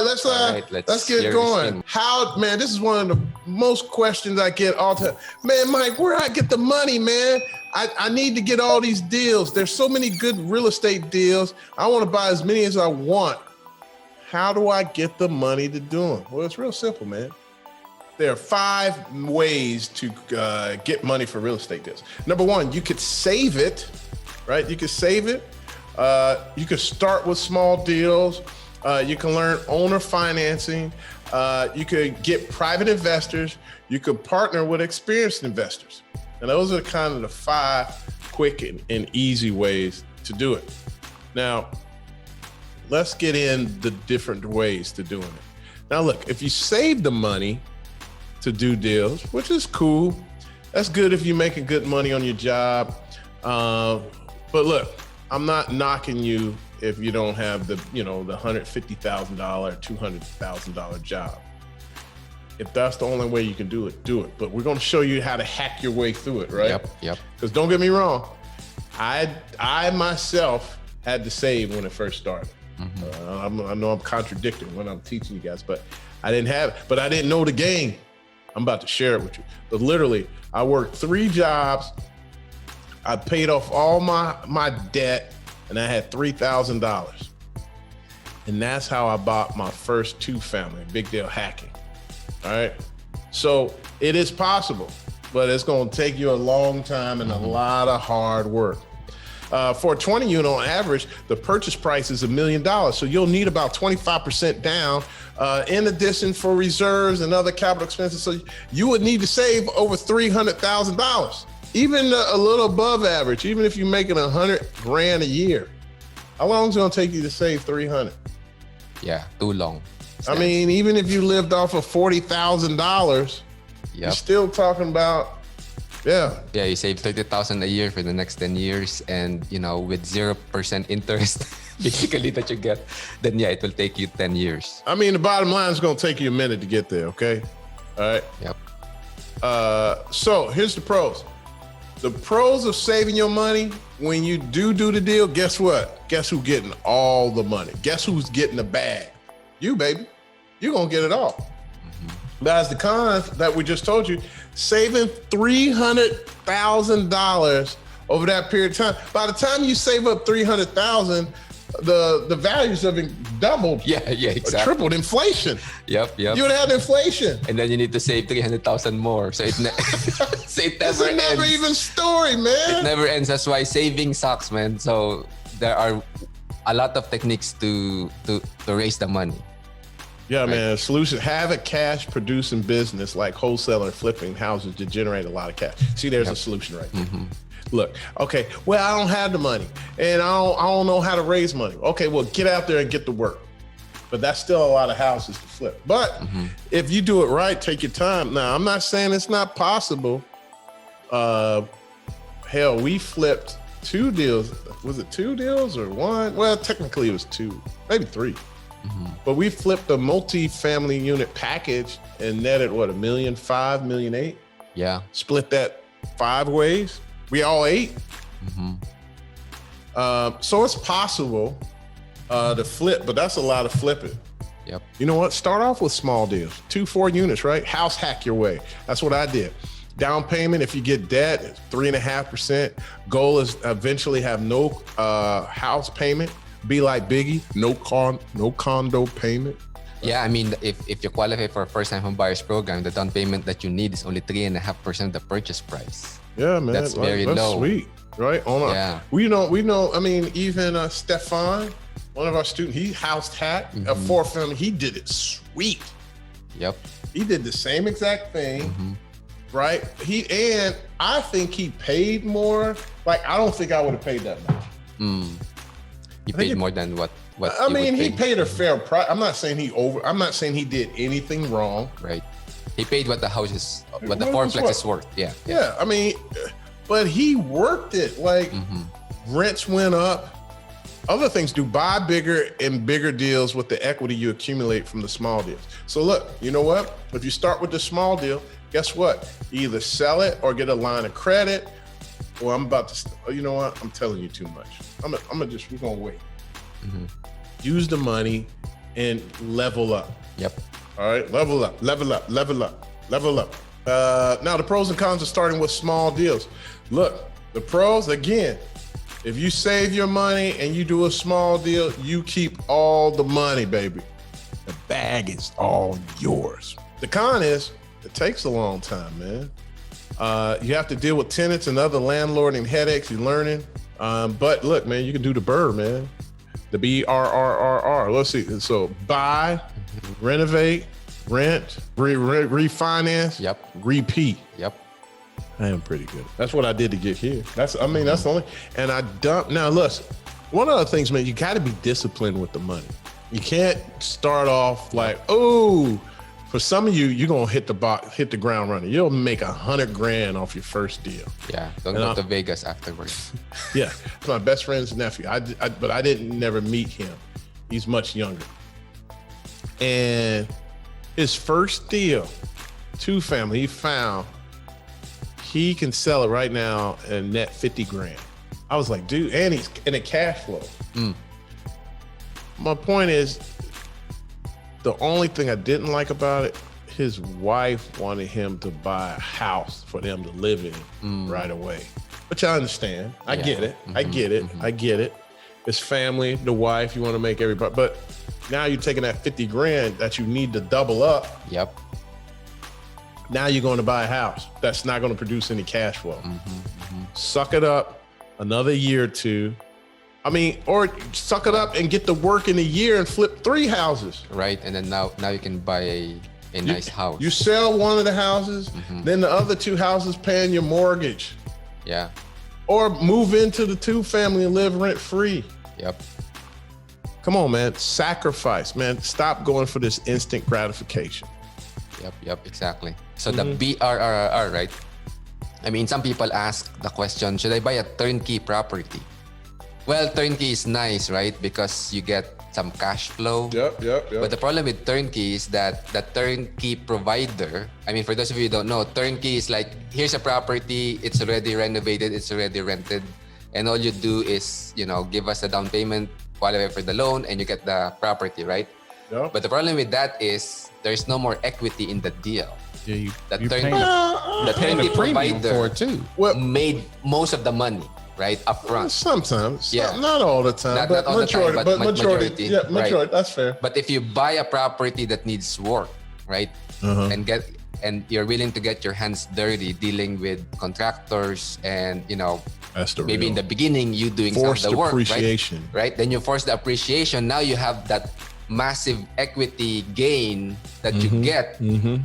right, let's get going. How, man, this is one of the most questions I get all the time. Man, Mike, where I get the money, man? I need to get all these deals. There's so many good real estate deals. I want to buy as many as I want. How do I get the money to do them? Well, it's real simple, man. There are 5 ways to get money for real estate deals. Number 1, you could save it, right? You could save it. You could start with small deals. You can learn owner financing. You could get private investors. You could partner with experienced investors. And those are kind of the 5 quick and easy ways to do it. Now, let's get in the different ways to doing it. Now, look, if you save the money to do deals, which is cool, that's good if you're making good money on your job. But look, I'm not knocking you if you don't have the $150,000, $200,000 job. If that's the only way you can do it, do it. But we're going to show you how to hack your way through it, right? Yep. Because don't get me wrong, I myself had to save when it first started. Mm-hmm. I know I'm contradicting when I'm teaching you guys, but I didn't know the game. I'm about to share it with you. But literally, I worked 3 jobs. I paid off all my debt, and I had $3,000. And that's how I bought my first 2-family, Big Deal Hacking. All right. So it is possible, but it's going to take you a long time and a lot of hard work. For a 20 unit on average, the purchase price is $1 million. So you'll need about 25% down. In addition, for reserves and other capital expenses. So you would need to save over $300,000, even a little above average, even if you're making $100,000 a year. How long is it going to take you to save 300? Yeah, too long. I mean, even if you lived off of $40,000, you're still talking about, Yeah, you save $30,000 a year for the next 10 years, and with 0% interest, basically that you get, then it will take you 10 years. I mean, the bottom line is going to take you a minute to get there. Okay, all right. Yep. So here's the pros. The pros of saving your money: when you do the deal, guess what? Guess who's getting all the money? Guess who's getting the bag? You, baby. You're gonna get it all. But as the cons that we just told you, saving $300,000 over that period of time. By the time you save up $300,000, the values have been doubled. Yeah, exactly. Tripled inflation. Yep. You would have inflation. And then you need to save 300,000 more. So it never It's ends. a never even story, man. It never ends. That's why saving sucks, man. So there are a lot of techniques to raise the money. Yeah, right? Man. Solution: have a cash producing business like wholesaler flipping houses to generate a lot of cash. See, there's a solution right there. Mm-hmm. Look, okay, well, I don't have the money and I don't know how to raise money. Okay, well, get out there and get to work. But that's still a lot of houses to flip. But if you do it right, take your time. Now, I'm not saying it's not possible. Hell, we flipped 2 deals. Was it 2 deals or 1? Well, technically it was 2, maybe 3. But we flipped a multi-family unit package and netted what, $1.5 million, $1.8 million? Yeah. Split that 5 ways. We all ate. So it's possible to flip, but that's a lot of flipping. Yep. You know what? Start off with small deals, 2-4 units, right? House hack your way. That's what I did. Down payment, if you get debt, 3.5%. Goal is eventually have no house payment. Be like Biggie, no condo payment. Yeah, I mean, if you qualify for a first-time home buyers program, the down payment that you need is only 3.5% of the purchase price. Yeah, man, that's very that's low. Sweet, right? We know. I mean, even Stefan, one of our students, he house hacked a 4-family. He did it sweet. Yep. He did the same exact thing, right? And I think he paid more. Like, I don't think I would have paid that much. He paid more than what? I mean, he paid a fair price. I'm not saying I'm not saying he did anything wrong. Right. He paid what the house is, what the fourplex is worth. Yeah. Yeah. I mean, but he worked it. Like, rents went up. Other things do: buy bigger and bigger deals with the equity you accumulate from the small deals. So look, you know what? If you start with the small deal, guess what? You either sell it or get a line of credit. Well, I'm about to, you know what? I'm telling you too much. we're gonna wait. Use the money and level up. Yep. All right, level up, level up, level up, level up. Now the pros and cons of starting with small deals. Look, the pros, again, if you save your money and you do a small deal, you keep all the money, baby. The bag is all yours. The con is it takes a long time, man. You have to deal with tenants and other landlording headaches. You're learning. But look, man, you can do the BRRRR, man. The BRRRR. Let's see. So buy, renovate, rent, refinance, Yep. repeat. Yep. I am pretty good. That's what I did to get here. That's the only, and I dump. Now, listen, one of the things, man, you got to be disciplined with the money. You can't start off like, oh, for some of you, you're going to hit the ground running. You'll make $100,000 off your first deal. Yeah. Don't go to Vegas afterwards. Yeah. It's my best friend's nephew. But I didn't never meet him. He's much younger. And his first deal, 2-family, he found he can sell it right now and net $50,000. I was like, dude, and he's in a cash flow. My point is, the only thing I didn't like about it, his wife wanted him to buy a house for them to live in right away, which I understand. I get it. I get it. I get it. His family, the wife, you want to make everybody, but now you're taking that $50,000 that you need to double up. Yep. Now you're going to buy a house that's not going to produce any cash flow. Suck it up another year or two. I mean, or suck it up and get to work in a year and flip 3 houses. Right. And then now you can buy a nice house. You sell one of the houses, then the other 2 houses paying your mortgage. Yeah. Or move into the 2-family and live rent free. Yep. Come on, man. Sacrifice, man. Stop going for this instant gratification. Yep, exactly. So the BRRR, right? I mean, some people ask the question, should I buy a turnkey property? Well, turnkey is nice, right? Because you get some cash flow. Yep. But the problem with turnkey is that the turnkey provider, I mean, for those of you who don't know, turnkey is like, here's a property, it's already renovated, it's already rented. And all you do is, give us a down payment, qualify for the loan, and you get the property, right? Yep. But the problem with that is there's no more equity in the deal. Yeah, The you're turnkey premium provider for it too. Well, made most of the money, right, up front. sometimes. Yeah. Not all the time. Not but all the time, majority. but majority. Yeah, majority. Right. That's fair. But if you buy a property that needs work, right, and you're willing to get your hands dirty dealing with contractors and That's the maybe real. in the beginning you doing some of Forced the work, appreciation. right? Then you force the appreciation. Now you have that massive equity gain that you get,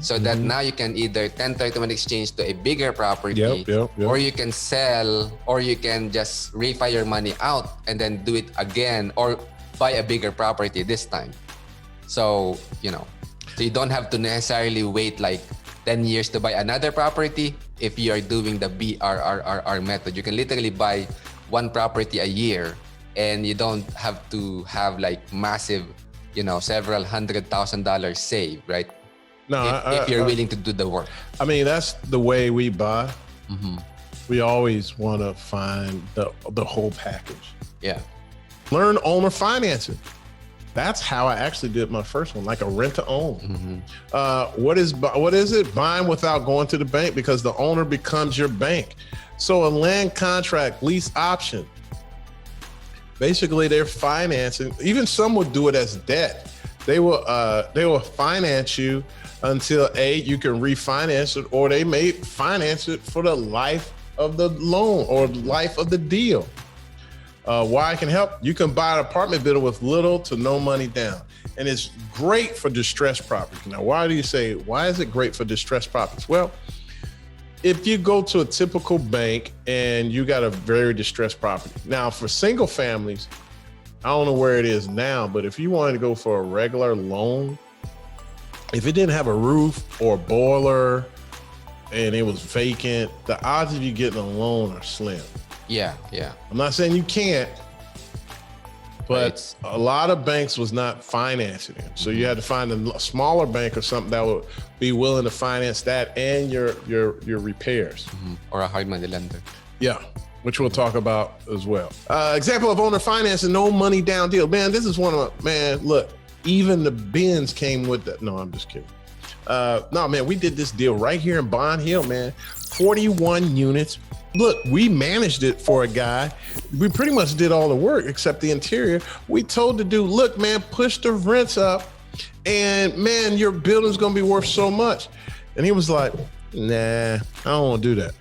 so that now you can either 1031 exchange to a bigger property, Yep. or you can sell, or you can just refi your money out and then do it again, or buy a bigger property this time. So so you don't have to necessarily wait like 10 years to buy another property. If you are doing the BRRRR method, you can literally buy one property a year, and you don't have to have like massive, several $100,000 saved, right? No, if you're willing to do the work. I mean, that's the way we buy. We always want to find the whole package. Yeah. Learn owner financing. That's how I actually did my first one, like a rent to own. What is it? Buying without going to the bank, because the owner becomes your bank. So a land contract lease option. Basically, they're financing. Even some would do it as debt. They will finance you until you can refinance it, or they may finance it for the life of the loan or life of the deal. Why I can help? You can buy an apartment building with little to no money down, and it's great for distressed properties. Now, why is it great for distressed properties? Well, if you go to a typical bank and you got a very distressed property. Now, for single families, I don't know where it is now, but if you wanted to go for a regular loan, if it didn't have a roof or a boiler and it was vacant, the odds of you getting a loan are slim. Yeah. I'm not saying you can't, but a lot of banks was not financing it. So you had to find a smaller bank or something that would be willing to finance that and your repairs. Or a hard money lender. Yeah, which we'll talk about as well. Example of owner financing, no money down deal. Man, this is look, Even the bins came with that. No, I'm just kidding. No, man, we did this deal right here in Bond Hill, man. 41 units. Look, we managed it for a guy. We pretty much did all the work except the interior. We told the dude, look, man, push the rents up and man, your building's gonna be worth so much. And he was like, nah, I don't wanna do that.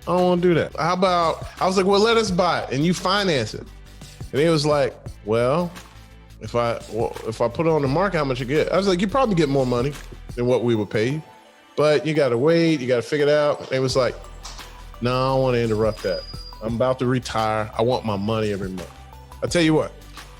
I don't wanna do that. How about, I was like, well, let us buy it and you finance it. And he was like, well, if I put it on the market, how much you get? I was like, you probably get more money than what we would pay you, but you gotta wait, you gotta figure it out. And it was like, no, I don't want to interrupt that. I'm about to retire. I want my money every month. I tell you what,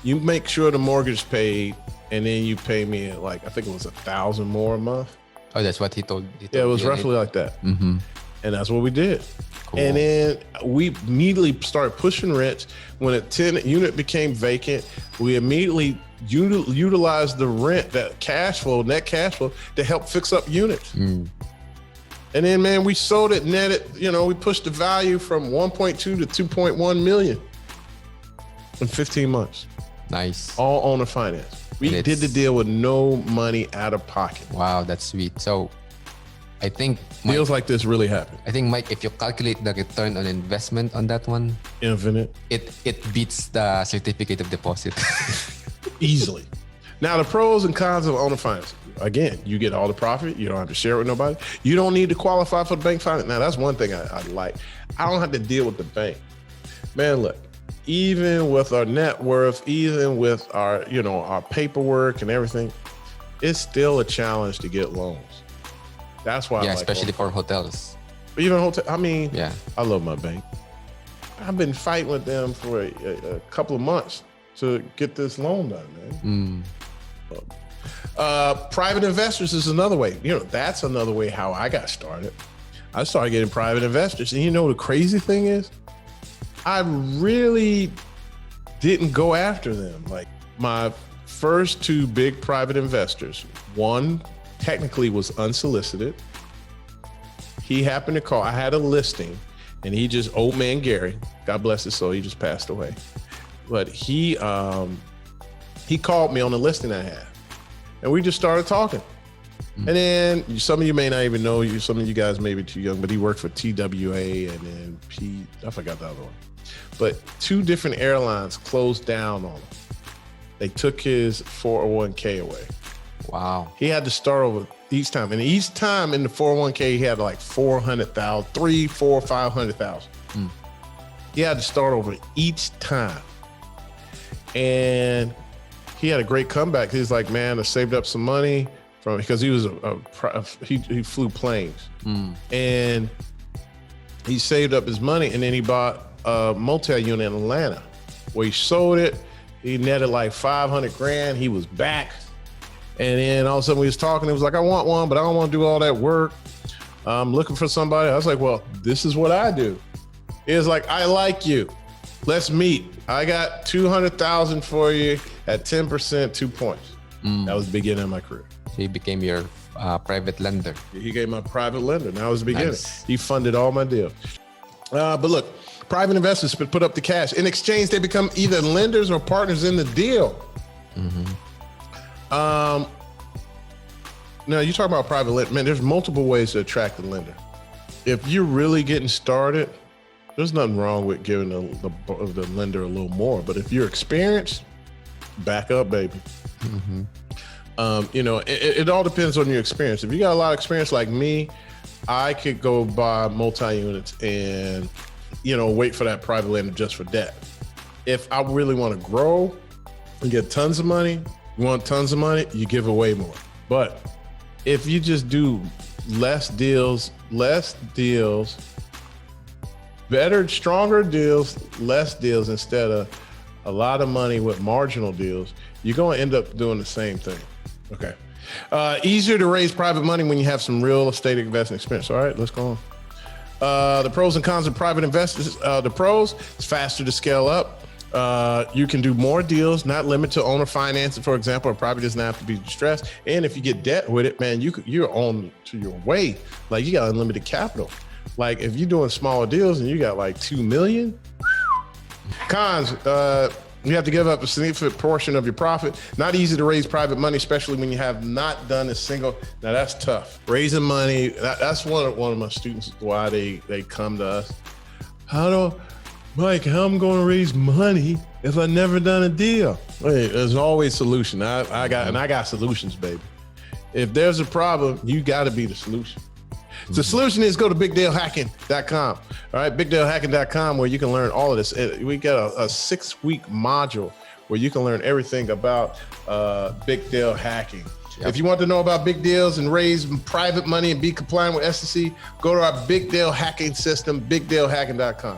you make sure the mortgage is paid, and then you pay me like, I think it was $1,000 more a month. Oh, that's what he told. Yeah, it was roughly like that. Mm-hmm. And that's what we did. Cool. And then we immediately started pushing rents. When a tenant unit became vacant, we immediately utilized the rent, that net cash flow, to help fix up units. And then, man, we sold it, netted, we pushed the value from 1.2 to 2.1 million in 15 months. Nice. All owner finance. We did the deal with no money out of pocket. Wow, that's sweet. So I think deals like this really happen. I think, Mike, if you calculate the return on investment on that one, infinite. It beats the certificate of deposit. Easily. Now, the pros and cons of owner finance. Again, you get all the profit. You don't have to share it with nobody. You don't need to qualify for the bank finance. Now, that's one thing I like. I don't have to deal with the bank. Man, look, even with our net worth, even with our, our paperwork and everything, it's still a challenge to get loans. That's why I like especially for hotels. But even hotel, yeah, I love my bank. I've been fighting with them for a couple of months to get this loan done, man. Private investors is another way. That's another way how I got started. I started getting private investors. And the crazy thing is, I really didn't go after them. Like my first two big private investors, one technically was unsolicited. He happened to call. I had a listing and old man Gary, God bless his soul, he just passed away. But he called me on the listing I had. And we just started talking. And then some of you may not even know, some of you guys may be too young, but he worked for TWA and then I forgot the other one. But 2 different airlines closed down on him. They took his 401k away. Wow. He had to start over each time. And each time in the 401k, he had like 400,000, 3, 4, 500,000. He had to start over each time. And he had a great comeback. He's like, man, I saved up some money because he was he flew planes, and he saved up his money, and then he bought a multi-unit in Atlanta, where he sold it. He netted like 500 grand. He was back, and then all of a sudden we was talking. He was like, I want one, but I don't want to do all that work. I'm looking for somebody. I was like, well, this is what I do. He was like, I like you. Let's meet. I got 200,000 for you at 10%, 2 points. That was the beginning of my career. He became your private lender. He became my private lender. That was the beginning. Nice. He funded all my deals. But look, private investors put up the cash. In exchange, they become either lenders or partners in the deal. Now, you talk about private lender. Man, there's multiple ways to attract the lender. If you're really getting started, there's nothing wrong with giving the lender a little more. But if you're experienced, back up, baby. It all depends on your experience. If you got a lot of experience like me, I could go buy multi-units and, wait for that private lender just for debt. If I really want to grow and get tons of money, you want tons of money, you give away more. But if you just do less deals, better, stronger deals, less deals instead of a lot of money with marginal deals, you're going to end up doing the same thing. Okay. Easier to raise private money when you have some real estate investing experience. All right, let's go on. The pros and cons of private investors. The pros, it's faster to scale up. You can do more deals, not limit to owner financing, for example. A property doesn't have to be distressed. And if you get debt with it, man, you're on to your way. Like you got unlimited capital. Like if you're doing smaller deals and you got like 2 million. Cons, You have to give up a significant portion of your profit. Not easy to raise private money, especially when you have not done a single. Now that's tough. Raising money. That's one of my students. Why they come to us. Mike, how I'm going to raise money if I never done a deal? Hey, there's always a solution. I got solutions, baby. If there's a problem, you got to be the solution. So the solution is go to bigdealhacking.com. All right, bigdealhacking.com, where you can learn all of this. We got a 6-week module where you can learn everything about big deal hacking. Yep. If you want to know about big deals and raise private money and be compliant with SEC, go to our big deal hacking system, bigdealhacking.com.